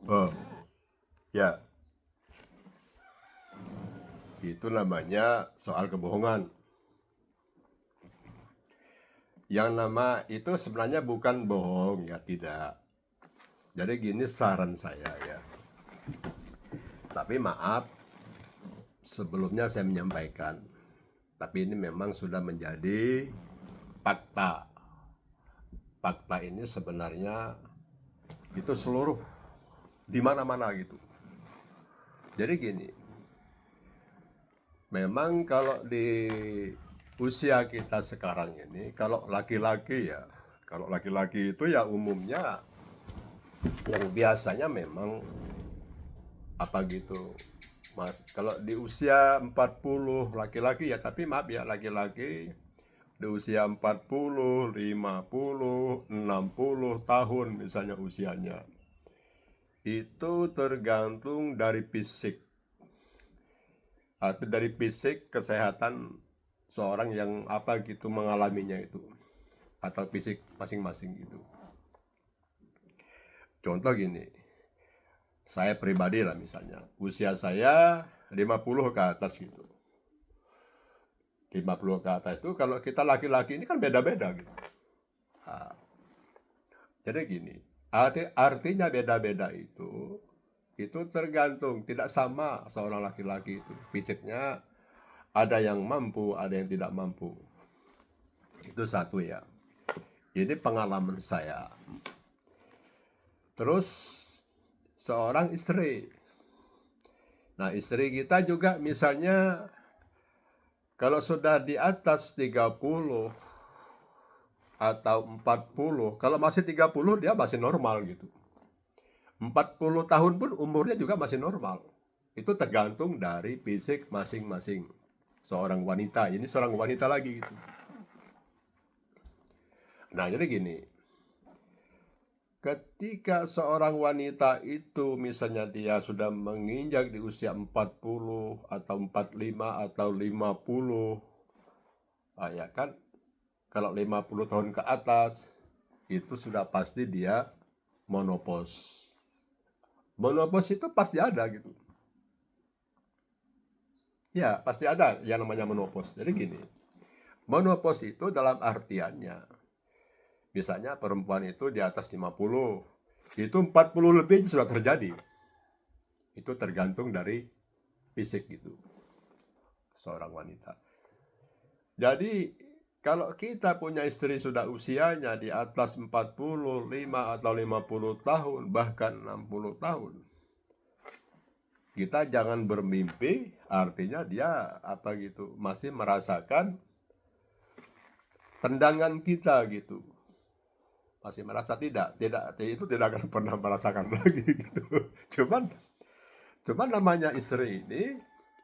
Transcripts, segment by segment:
Oh, ya, itu namanya soal kebohongan. Yang nama itu sebenarnya bukan bohong, ya tidak. Jadi gini saran saya ya. Tapi maaf, sebelumnya saya menyampaikan. Tapi ini memang sudah menjadi fakta. Fakta ini sebenarnya itu seluruh di mana-mana gitu. Jadi gini, memang kalau di usia kita sekarang ini, kalau laki-laki itu ya umumnya yang biasanya memang apa gitu. Mas, kalau di usia 40 laki-laki ya, tapi maaf ya laki-laki di usia 40, 50, 60 tahun misalnya usianya. Itu tergantung dari fisik atau dari fisik kesehatan seorang yang apa gitu mengalaminya itu atau fisik masing-masing itu. Contoh gini, saya pribadi lah misalnya, usia saya 50 ke atas gitu. 50 ke atas itu kalau kita laki-laki ini kan beda-beda gitu. Jadi gini, artinya beda-beda itu tergantung, tidak sama seorang laki-laki itu. Fisiknya ada yang mampu, ada yang tidak mampu. Itu satu ya. Ini pengalaman saya. Terus seorang istri. Nah, istri kita juga misalnya kalau sudah di atas 30 atau 40, kalau masih 30 dia masih normal gitu. 40 tahun pun umurnya juga masih normal. Itu tergantung dari fisik masing-masing seorang wanita. Ini seorang wanita lagi gitu. Nah, jadi gini, ketika seorang wanita itu misalnya dia sudah menginjak di usia 40 atau 45 atau 50, ya kan, kalau 50 tahun ke atas itu sudah pasti dia menopause. Menopause itu pasti ada gitu. Ya, pasti ada yang namanya menopause. Jadi gini, menopause itu dalam artiannya, misalnya perempuan itu di atas 50, itu 40 lebih itu sudah terjadi. Itu tergantung dari fisik gitu, seorang wanita. Jadi, kalau kita punya istri sudah usianya di atas 45 atau 50 tahun, bahkan 60 tahun, kita jangan bermimpi, artinya dia apa gitu, masih merasakan tendangan kita gitu. Masih merasa tidak itu tidak akan pernah merasakan lagi gitu. Cuman cuman namanya istri ini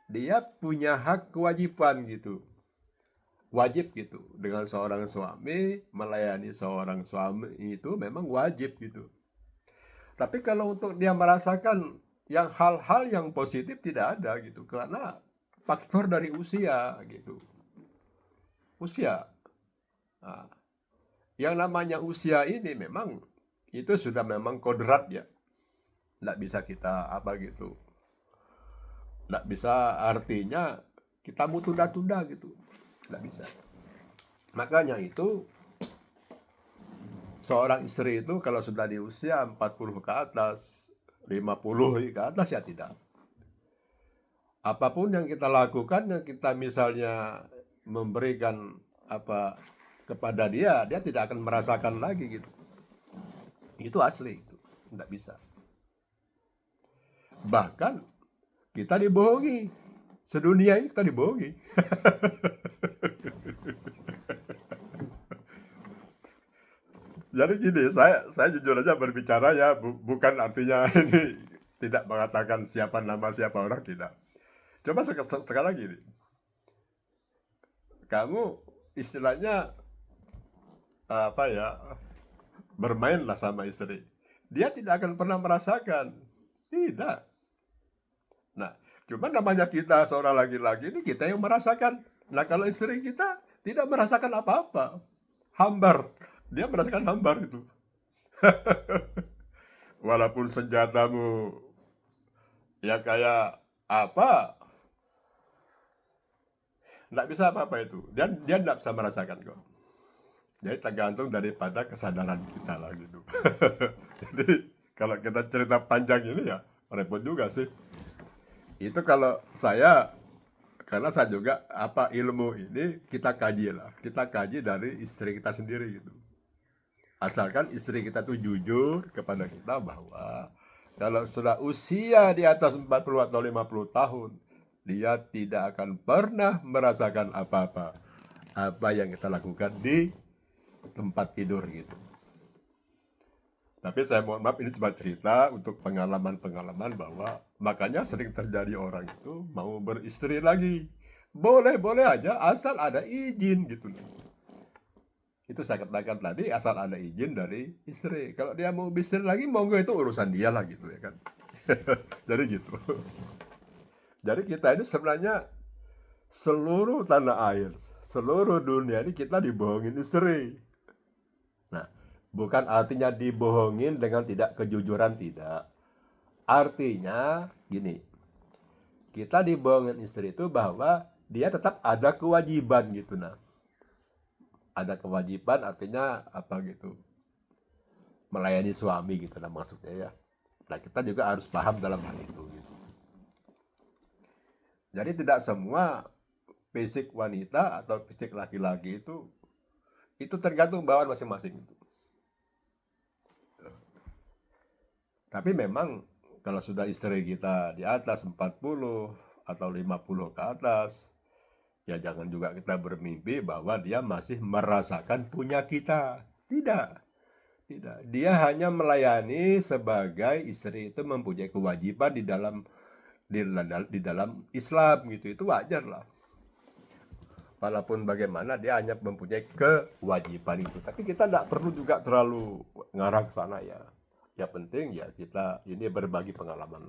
dia punya hak kewajiban gitu. Wajib gitu dengan seorang suami, melayani seorang suami itu memang wajib gitu. Tapi kalau untuk dia merasakan yang hal-hal yang positif tidak ada gitu karena faktor dari usia gitu. Usia. Nah, yang namanya usia ini memang itu sudah memang kodrat ya. Nggak bisa kita apa gitu. Nggak bisa artinya kita mau tunda-tunda gitu. Nggak bisa. Makanya itu seorang istri itu kalau sudah di usia 40 ke atas, 50 ke atas ya tidak. Apapun yang kita lakukan, yang kita misalnya memberikan apa kepada dia, dia tidak akan merasakan lagi gitu. Itu asli itu, tidak bisa. Bahkan kita dibohongi. Sedunia ini kita dibohongi. Jadi gini, saya jujur aja berbicara ya, bukan artinya ini tidak mengatakan siapa nama siapa orang, tidak. Coba sekarang gini, kamu istilahnya apa ya, bermainlah sama istri. Dia tidak akan pernah merasakan. Tidak. Nah, cuma namanya kita seorang laki-laki ini kita yang merasakan. Nah, kalau istri kita tidak merasakan apa-apa. Hambar. Dia merasakan hambar itu. walaupun senjatamu ya kayak apa, nggak bisa apa-apa itu. Dia nggak bisa merasakan kok. Jadi tergantung daripada kesadaran kita lah gitu. Jadi kalau kita cerita panjang ini ya repot juga sih. Itu kalau saya, karena saya juga apa ilmu ini kita kaji lah. Kita kaji dari istri kita sendiri gitu. Asalkan istri kita tuh jujur kepada kita bahwa kalau sudah usia di atas 40 atau 50 tahun, dia tidak akan pernah merasakan apa-apa. Apa yang kita lakukan di tempat tidur gitu. Tapi saya mohon maaf, ini cuma cerita untuk pengalaman-pengalaman bahwa makanya sering terjadi orang itu mau beristri lagi. Boleh-boleh aja asal ada izin gitu. Itu saya katakan tadi, asal ada izin dari istri. Kalau dia mau bisnis lagi, monggo, itu urusan dia lah gitu ya kan. Jadi gitu. Jadi kita ini sebenarnya seluruh tanah air, seluruh dunia ini kita dibohongin istri. Nah, bukan artinya dibohongin dengan tidak kejujuran, tidak. Artinya gini, kita dibohongin istri itu bahwa dia tetap ada kewajiban gitu. Nah, ada kewajiban artinya apa gitu, melayani suami gitu lah maksudnya ya. Nah, kita juga harus paham dalam hal itu gitu. Jadi tidak semua fisik wanita atau fisik laki-laki itu tergantung bawaan masing-masing gitu. Tapi memang kalau sudah istri kita di atas 40 atau 50 ke atas, ya jangan juga kita bermimpi bahwa dia masih merasakan punya kita. Tidak, tidak. Dia hanya melayani sebagai istri itu mempunyai kewajiban di dalam Islam gitu. Itu wajar lah. Walaupun bagaimana dia hanya mempunyai kewajiban itu. Tapi kita tidak perlu juga terlalu ngarah ke sana ya. Ya penting ya kita ini berbagi pengalaman.